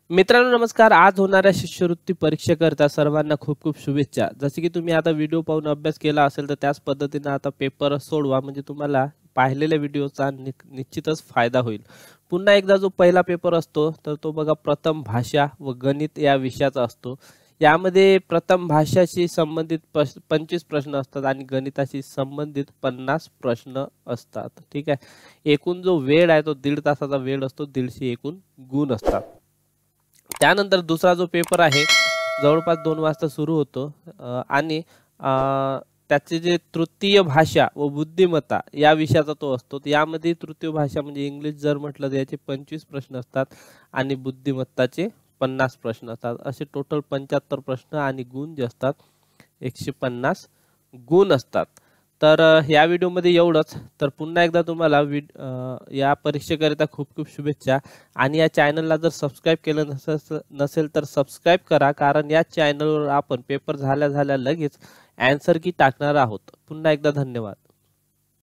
मित्रांनो नमस्कार. आज होणाऱ्या शिष्यवृत्ती परीक्षेकरता सर्वांना खूप खूप शुभेच्छा. जसे की तुम्ही आता व्हिडिओ पाहून अभ्यास केला असेल तर त्याच पद्धतीने आता पेपर सोडवा म्हणजे तुम्हाला पाहिलेल्या व्हिडिओचा निश्चितच फायदा होईल. पुन्हा एकदा जो पहिला पेपर असतो तर तो बघा प्रथम भाषा व गणित या विषयाचा असतो. यामध्ये प्रथम भाषाशी संबंधित 25 प्रश्न असतात आणि गणिताशी संबंधित 50 प्रश्न असतात. ठीक आहे. एकूण जो वेळ आहे तो 1.5 तासाचा वेळ असतो. 150 एकूण गुण असतात. त्यानंतर दुसरा जो पेपर आहे जवळपास 2 वाजता सुरू होतो आणि त्याचे जे तृतीय भाषा व बुद्धिमत्ता या विषयाचा तो असतो. यामध्ये तृतीय भाषा म्हणजे इंग्लिश जर म्हटलं तर याचे 25 प्रश्न असतात आणि बुद्धिमत्ताचे 50 प्रश्न असतात. असे टोटल 75 प्रश्न आणि गुण जे असतात 150 गुण असतात. तर या व्हिडिओमध्ये एवढंच. तर पुन्हा एकदा तुम्हाला या परीक्षेकरिता खूप खूप शुभेच्छा आणि या चॅनलला जर सबस्क्राईब केलं नसेल तर सबस्क्राईब करा, कारण या चॅनलवर आपण पेपर झाल्या झाल्या लगेच ॲन्सर की टाकणार आहोत. पुन्हा एकदा धन्यवाद.